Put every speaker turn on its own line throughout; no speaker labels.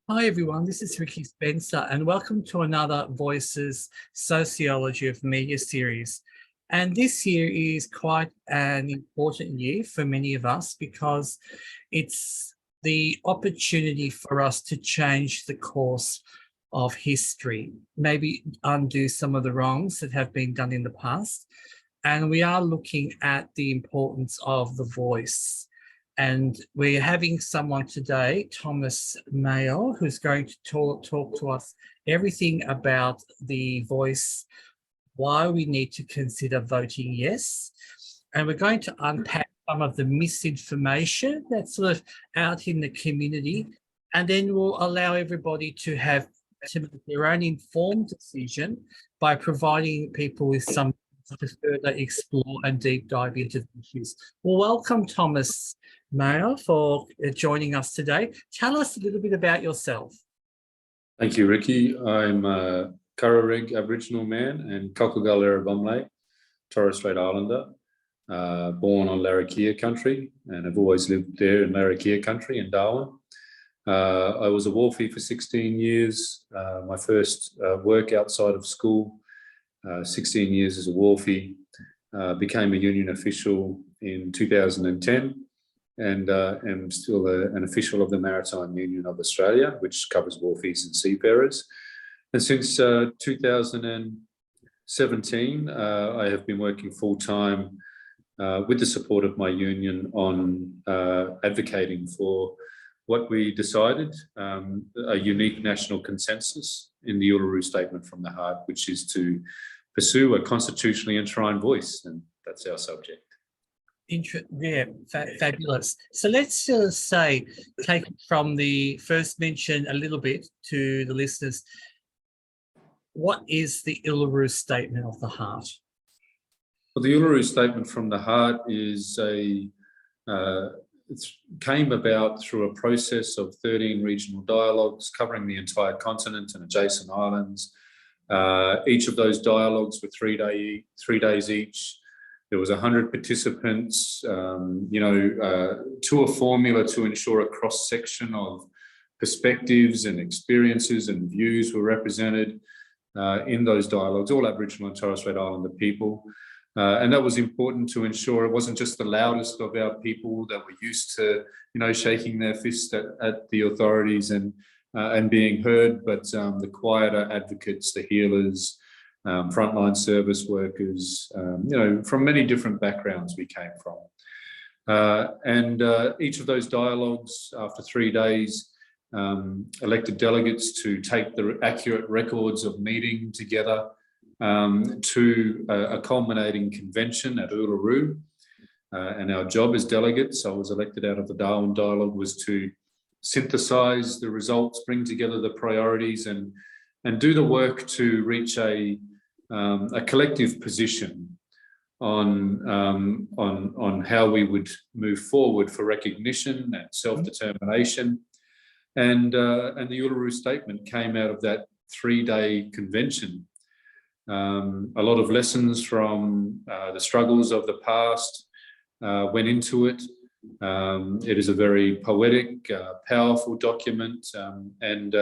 Hi everyone, this is Ricky Spencer and welcome to another Voices Sociology of Media series. And this year is quite an important year for many of us because it's the opportunity for us to change the course of history, maybe undo some of the wrongs that have been done in the past. And we are looking at the importance of the voice. And we're having someone today, Thomas Mayo, who's going to talk to us everything about the voice, why we need to consider voting yes. And we're going to unpack some of the misinformation that's sort of out in the community. And then we'll allow everybody to have to make their own informed decision by providing people with some to further explore and deep dive into the issues. Well, welcome, Thomas Mayo, for joining us today. Tell us a little bit about yourself.
Thank you, Ricky. I'm a Kurrarig Aboriginal man and Kalkagalera Bumley, Torres Strait Islander, born on Larrakia country, and I've always lived there in Larrakia country in Darwin. I was a wharfie for 16 years. My first work outside of school, 16 years as a wharfie, became a union official in 2010 and am still an official of the Maritime Union of Australia, which covers wharfies and seafarers. And since 2017, I have been working full-time with the support of my union on advocating for what we decided, a unique national consensus in the Uluru Statement from the Heart, which is to pursue a constitutionally enshrined voice, and that's our subject.
Fabulous. So let's take it from the first mention a little bit to the listeners. What is the Uluru Statement of the Heart?
Well, the Uluru Statement from the Heart is it came about through a process of 13 regional dialogues covering the entire continent and adjacent islands. Each of those dialogues were 3 days each. There was 100 participants, to a formula to ensure a cross-section of perspectives and experiences and views were represented in those dialogues, all Aboriginal and Torres Strait Islander people. And that was important to ensure it wasn't just the loudest of our people that were used to, shaking their fist at the authorities and being heard, but the quieter advocates, the healers, frontline service workers, from many different backgrounds we came from. And each of those dialogues, after 3 days, elected delegates to take the accurate records of meeting together to a culminating convention at Uluru. And our job as delegates, I was elected out of the Darwin dialogue, was to synthesize the results, bring together the priorities, and do the work to reach a collective position on how we would move forward for recognition and self-determination. And the Uluru Statement came out of that 3-day convention. A lot of lessons from the struggles of the past went into it. It is a very poetic, powerful document, and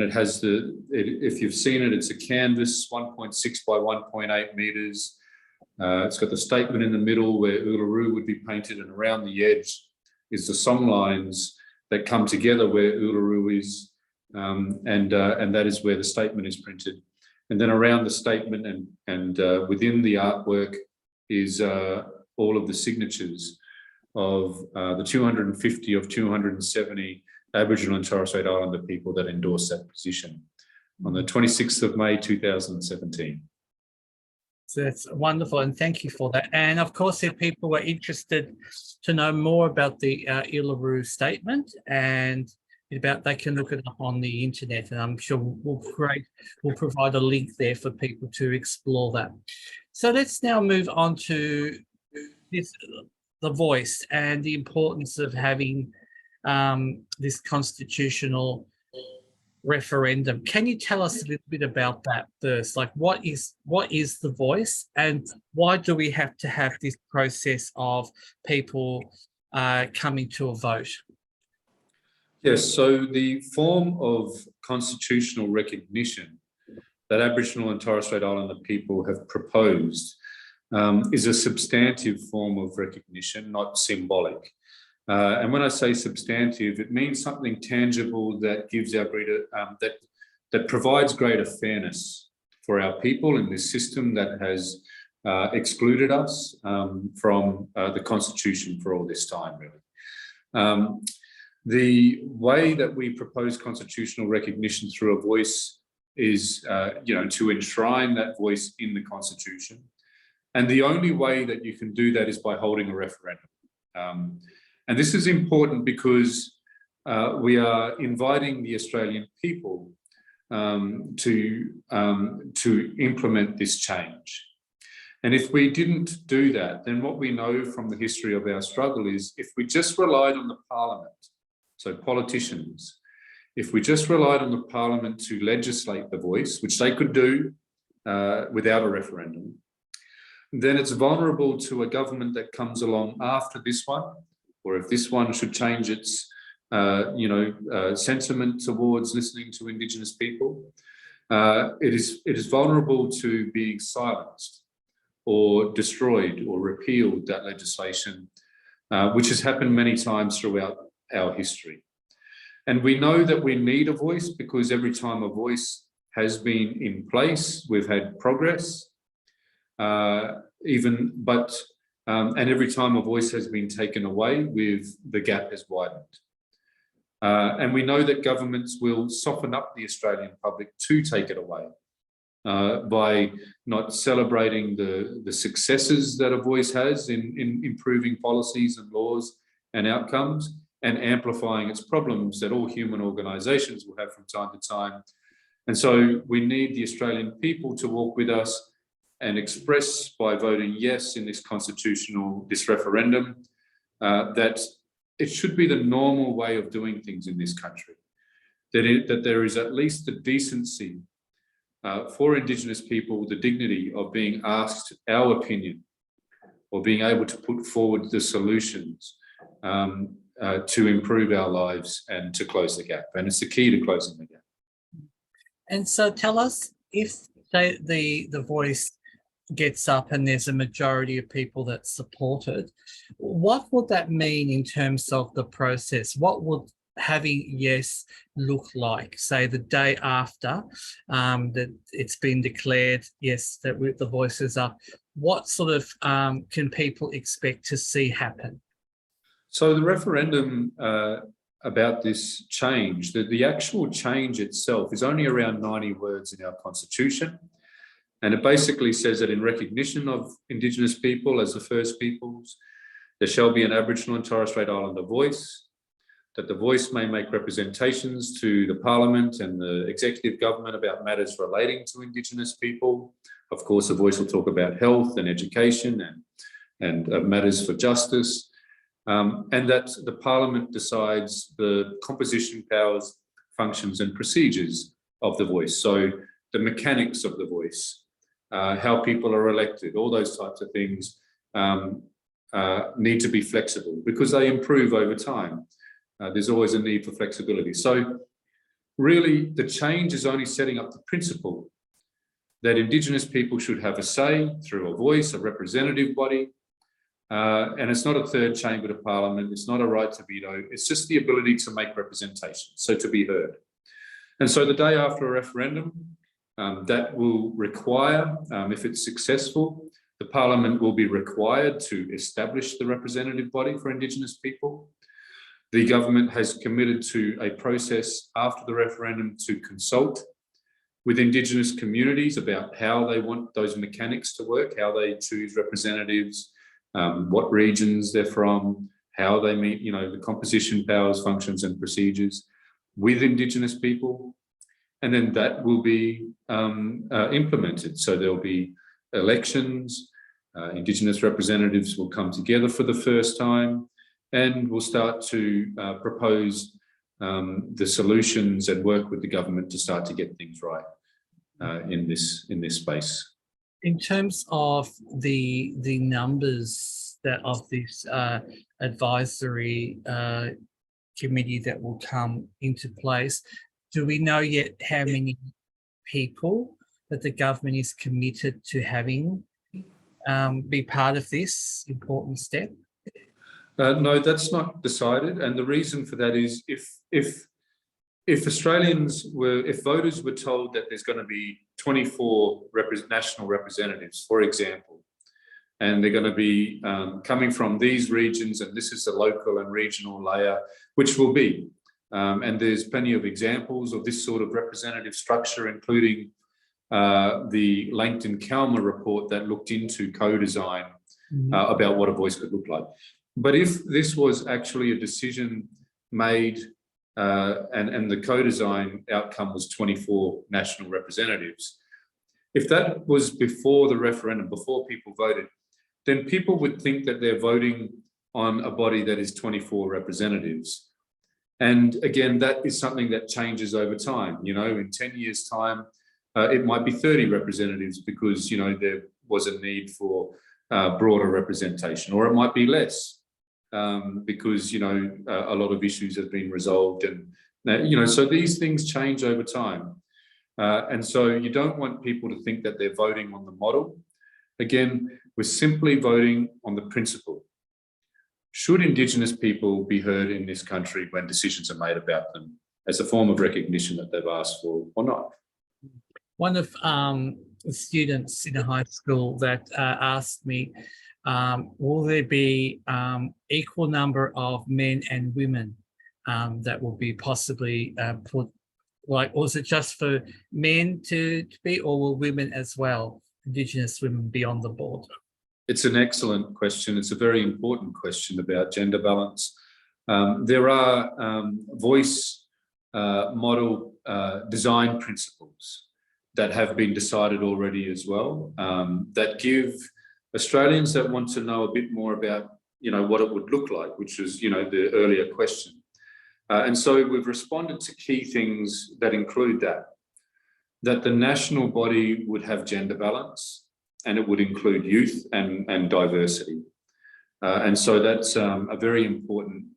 it has if you've seen it, it's a canvas 1.6 by 1.8 meters. It's got the statement in the middle where Uluru would be painted, and around the edge is the song lines that come together where Uluru is, and that is where the statement is printed. And then around the statement and within the artwork is all of the signatures of the 250 of 270 Aboriginal and Torres Strait Islander people that endorsed that position on the 26th of May 2017.
So that's wonderful, and thank you for that. And of course, if people were interested to know more about the Uluru Statement and they can look it up on the internet, and I'm sure we'll provide a link there for people to explore that. So let's now move on to the voice and the importance of having this constitutional referendum. Can you tell us a little bit about that first? Like, what is the voice, and why do we have to have this process of people coming to a vote?
Yes, so the form of constitutional recognition that Aboriginal and Torres Strait Islander people have proposed is a substantive form of recognition, not symbolic. And when I say substantive, it means something tangible that gives our that provides greater fairness for our people in this system that has excluded us from the Constitution for all this time, really. The way that we propose constitutional recognition through a voice is, to enshrine that voice in the Constitution. And the only way that you can do that is by holding a referendum. And this is important because we are inviting the Australian people to implement this change. And if we didn't do that, then what we know from the history of our struggle is if we just relied on the Parliament, so politicians, if we just relied on the Parliament to legislate the voice, which they could do without a referendum, then it's vulnerable to a government that comes along after this one, or if this one should change its sentiment towards listening to Indigenous people, it is vulnerable to being silenced or destroyed or repealed, that legislation, which has happened many times throughout our history. And we know that we need a voice because every time a voice has been in place, we've had progress, and every time a voice has been taken away, the gap has widened. And we know that governments will soften up the Australian public to take it away by not celebrating the successes that a voice has in improving policies and laws and outcomes, and amplifying its problems that all human organisations will have from time to time. And so we need the Australian people to walk with us and express by voting yes in this referendum, that it should be the normal way of doing things in this country, that there is at least the decency for Indigenous people, the dignity of being asked our opinion or being able to put forward the solutions to improve our lives and to close the gap. And it's the key to closing the gap.
And so tell us, if the voice gets up and there's a majority of people that support it, what would that mean in terms of the process? What would having yes look like, say, the day after that it's been declared yes, that the voice is up? What sort of can people expect to see happen?
So the referendum about this change, the actual change itself is only around 90 words in our Constitution. And it basically says that in recognition of Indigenous people as the First Peoples, there shall be an Aboriginal and Torres Strait Islander voice, that the voice may make representations to the Parliament and the executive government about matters relating to Indigenous people. Of course, the voice will talk about health and education and matters for justice. And that the Parliament decides the composition, powers, functions and procedures of the voice. So the mechanics of the voice, how people are elected, all those types of things need to be flexible because they improve over time. There's always a need for flexibility. So really the change is only setting up the principle that Indigenous people should have a say through a voice, a representative body. And it's not a third chamber to Parliament. It's not a right to veto. It's just the ability to make representation, so to be heard. And so the day after a referendum, that will require, if it's successful, the Parliament will be required to establish the representative body for Indigenous people. The government has committed to a process after the referendum to consult with Indigenous communities about how they want those mechanics to work, how they choose representatives, what regions they're from, how they meet, the composition, powers, functions and procedures with Indigenous people. And then that will be implemented. So there'll be elections, Indigenous representatives will come together for the first time, and we'll start to propose the solutions and work with the government to start to get things right in this space.
In terms of the numbers of this advisory committee that will come into place. Do we know yet how many people that the government is committed to having be part of this important step?
No, that's not decided, and the reason for that is if voters were told that there's going to be 24 national representatives, for example, and they're going to be coming from these regions, and this is the local and regional layer, which will be, and there's plenty of examples of this sort of representative structure, including the Langton-Kalmer report that looked into co-design about what a voice could look like. But if this was actually a decision made and the co-design outcome was 24 national representatives, if that was before the referendum, before people voted, then people would think that they're voting on a body that is 24 representatives. And again, that is something that changes over time. You know, in 10 years' time, it might be 30 representatives because, you know, there was a need for broader representation, or it might be less because, you know, a lot of issues have been resolved. And, you know, so these things change over time. And so you don't want people to think that they're voting on the model. Again, we're simply voting on the principle. Should Indigenous people be heard in this country when decisions are made about them as a form of recognition that they've asked for or not?
One of the students in a high school that asked me, will there be equal number of men and women that will be possibly put, like, or is it just for men to be, or will women as well, Indigenous women, be on the board?
It's an excellent question. It's a very important question about gender balance. There are voice model design principles that have been decided already as well, that give Australians that want to know a bit more about, you know, what it would look like, which was, you know, the earlier question. And so we've responded to key things that include that the national body would have gender balance, and it would include youth and diversity. And so that's a very important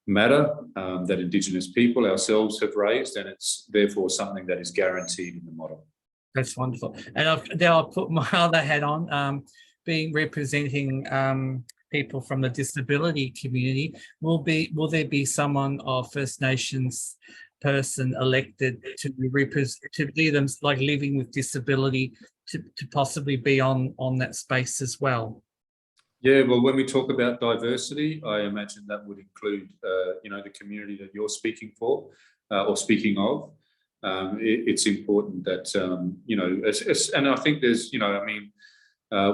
matter that Indigenous people ourselves have raised, and it's therefore something that is guaranteed in the model.
That's wonderful. And now I'll put my other hat on, representing people from the disability community. Will there be someone of First Nations person elected to be them, like living with disability, to possibly be on that space as well?
Yeah, well, when we talk about diversity, I imagine that would include, you know, the community that you're speaking for or speaking of. It's important that, you know, and I think there's, you know, I mean,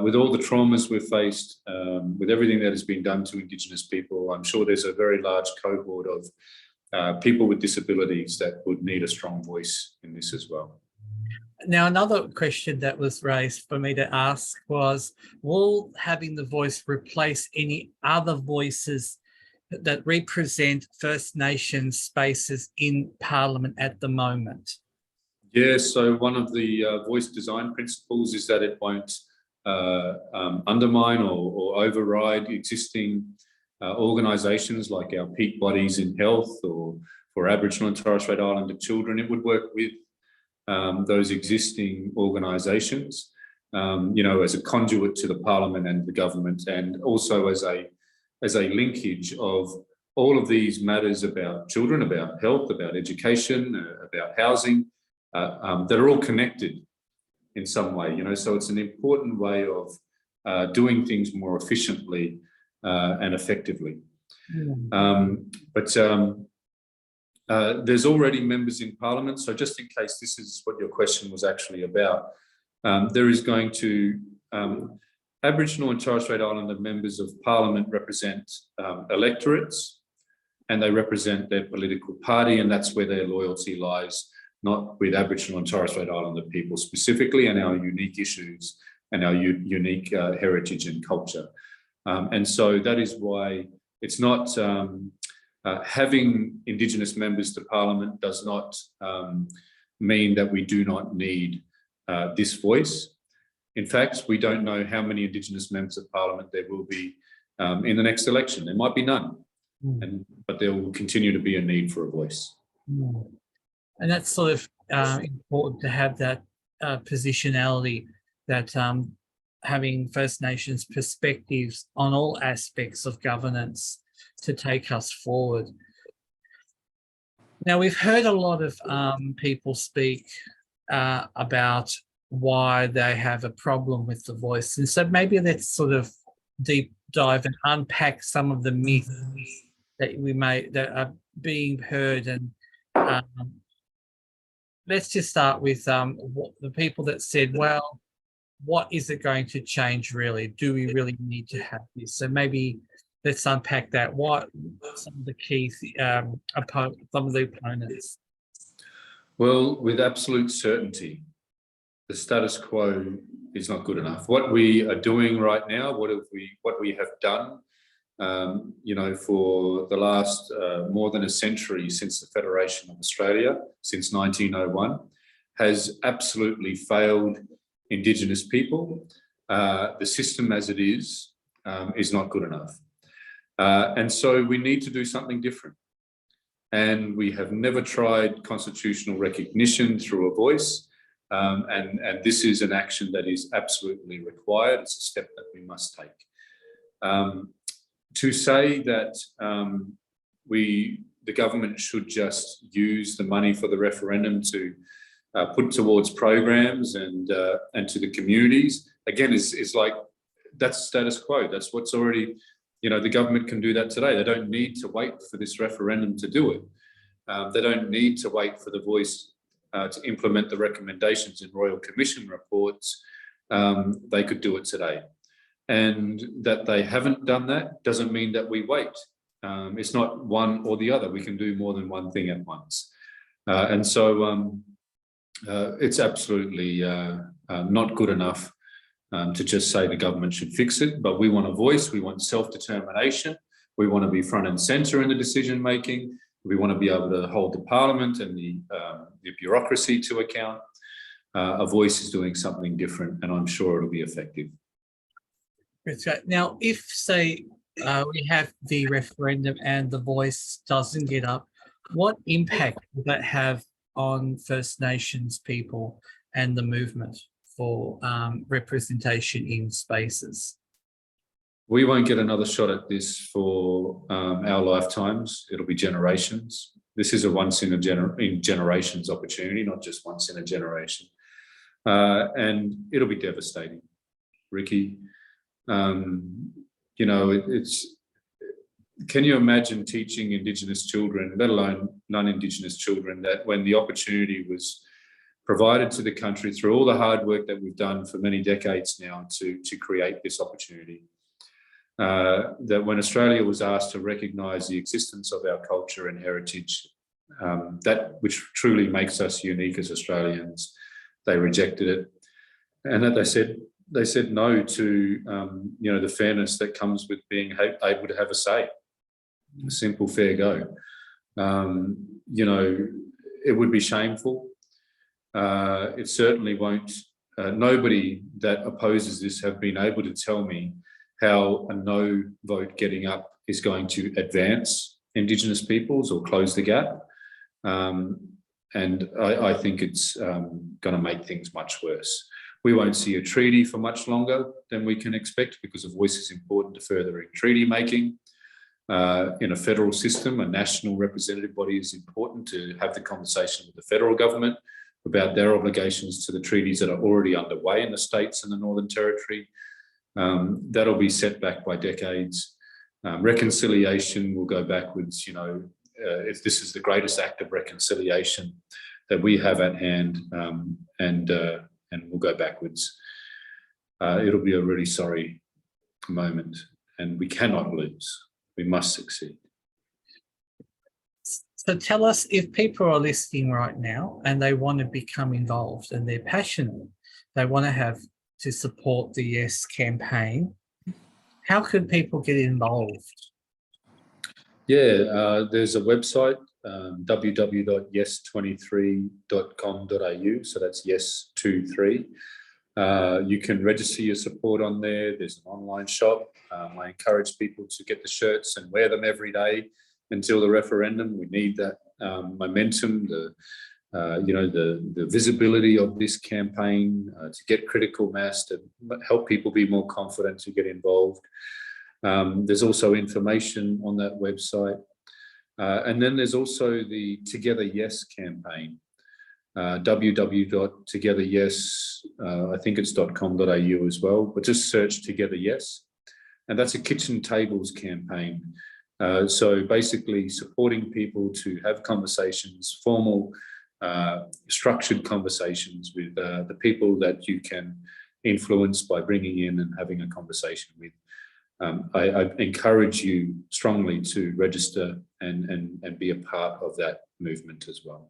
with all the traumas we've faced, with everything that has been done to Indigenous people, I'm sure there's a very large cohort of people with disabilities that would need a strong voice in this as well.
Now, another question that was raised for me to ask was, will having the voice replace any other voices that represent First Nations spaces in Parliament at the moment?
Yeah, so one of the voice design principles is that it won't undermine or override existing organisations like our peak bodies in health, or for Aboriginal and Torres Strait Islander children. It would work with those existing organisations, you know, as a conduit to the Parliament and the government, and also as a linkage of all of these matters about children, about health, about education, about housing, that are all connected in some way, you know. So it's an important way of doing things more efficiently and effectively. There's already members in Parliament, so just in case this is what your question was actually about, there is going to Aboriginal and Torres Strait Islander members of Parliament represent electorates, and they represent their political party, and that's where their loyalty lies, not with Aboriginal and Torres Strait Islander people specifically, and our unique issues and our unique heritage and culture. And so that is why it's not having Indigenous members to Parliament does not mean that we do not need this voice. In fact, we don't know how many Indigenous members of Parliament there will be in the next election. There might be none. but there will continue to be a need for a voice.
And that's sort of important to have that positionality, that having First Nations perspectives on all aspects of governance to take us forward. Now, we've heard a lot of people speak about why they have a problem with the voice. And so maybe let's sort of deep dive and unpack some of the myths that are being heard. And let's just start with what the people that said, well, what is it going to change really? Do we really need to have this? So maybe let's unpack that. What some of the key some of the opponents?
Well, with absolute certainty, the status quo is not good enough. What we are doing right now, what we have done, for the last more than a century since the Federation of Australia, since 1901, has absolutely failed Indigenous people. The system as it is not good enough. And so we need to do something different. And we have never tried constitutional recognition through a voice. And this is an action that is absolutely required. It's a step that we must take. To say that the government should just use the money for the referendum to put towards programs and to the communities, again, is like, that's status quo. That's what's already, the government can do that today. They don't need to wait for this referendum to do it. They don't need to wait for the voice to implement the recommendations in Royal Commission reports. They could do it today. And that they haven't done that doesn't mean that we wait. It's not one or the other. We can do more than one thing at once. And so it's absolutely not good enough to just say the government should fix it, but we want a voice, we want self-determination, we want to be front and centre in the decision-making, we want to be able to hold the parliament and the bureaucracy to account. A voice is doing something different, and I'm sure it'll be effective.
Now, if, say, we have the referendum and the voice doesn't get up, what impact will that have on First Nations people and the movement for representation in spaces?
We won't get another shot at this for our lifetimes. It'll be generations. This is a once in generations opportunity, not just once in a generation. And it'll be devastating, Ricky. Can you imagine teaching Indigenous children, let alone non-Indigenous children, that when the opportunity was provided to the country through all the hard work that we've done for many decades now to create this opportunity, that when Australia was asked to recognise the existence of our culture and heritage, that which truly makes us unique as Australians, they rejected it, and that they said no to the fairness that comes with being able to have a say. A simple fair go. It would be shameful. It certainly won't. Nobody that opposes this have been able to tell me how a no vote getting up is going to advance Indigenous peoples or close the gap. And I think it's going to make things much worse. We won't see a treaty for much longer than we can expect, because a voice is important to furthering treaty making. In a federal system, a national representative body is important to have the conversation with the federal government about their obligations to the treaties that are already underway in the states and the Northern Territory. That'll be set back by decades. Reconciliation will go backwards. If this is the greatest act of reconciliation that we have at hand, and we'll go backwards. It'll be a really sorry moment, and we cannot lose. We must succeed.
So tell us, if people are listening right now and they want to become involved and they're passionate, they want to support the Yes campaign, how can people get involved?
Yeah, there's a website, www.yes23.com.au, so that's yes23. You can register your support on there. There's an online shop. I encourage people to get the shirts and wear them every day until the referendum. We need that momentum, the visibility of this campaign, to get critical mass, to help people be more confident to get involved. There's also information on that website. And then there's also the Together Yes campaign, www.togetheryes, I think it's .com.au as well, but just search Together Yes. And that's a kitchen tables campaign. So basically supporting people to have conversations, formal, structured conversations with the people that you can influence by bringing in and having a conversation with. I encourage you strongly to register and be a part of that movement as well.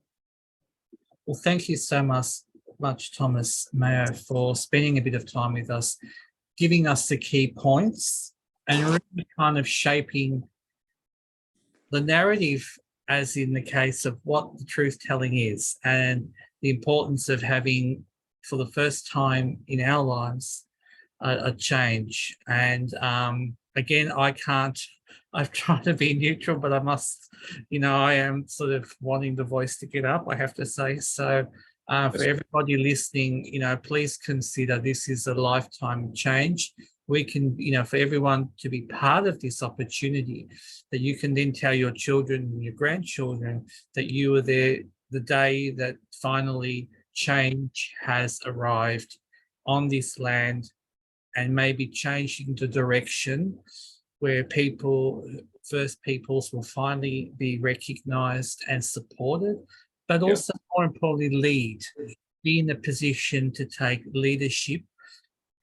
Well, thank you so much, Thomas Mayo, for spending a bit of time with us, giving us the key points and really kind of shaping the narrative, as in the case of what the truth-telling is and the importance of having, for the first time in our lives, a change. And again, I've tried to be neutral, but I must, I am sort of wanting the voice to get up, I have to say. So for everybody listening, please consider this is a lifetime change. We can, for everyone to be part of this opportunity, that you can then tell your children and your grandchildren that you were there the day that finally change has arrived on this land, and maybe changing the direction where First Peoples will finally be recognised and supported, but also more importantly, be in a position to take leadership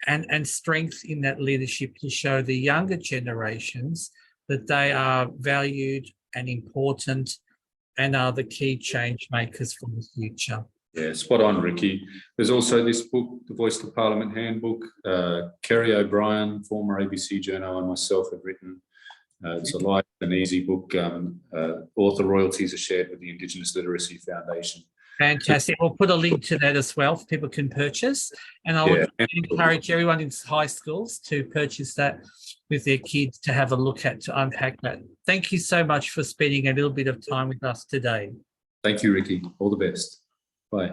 and strength in that leadership to show the younger generations that they are valued and important and are the key change makers for the future.
Yeah, spot on, Ricky. There's also this book, The Voice to Parliament Handbook. Kerry O'Brien, former ABC journo, and myself have written. It's a light and easy book. Author royalties are shared with the Indigenous Literacy Foundation.
Fantastic. We'll put a link to that as well, people can purchase. And I would encourage everyone in high schools to purchase that with their kids to have a look at, to unpack that. Thank you so much for spending a little bit of time with us today.
Thank you, Ricky. All the best. Bye.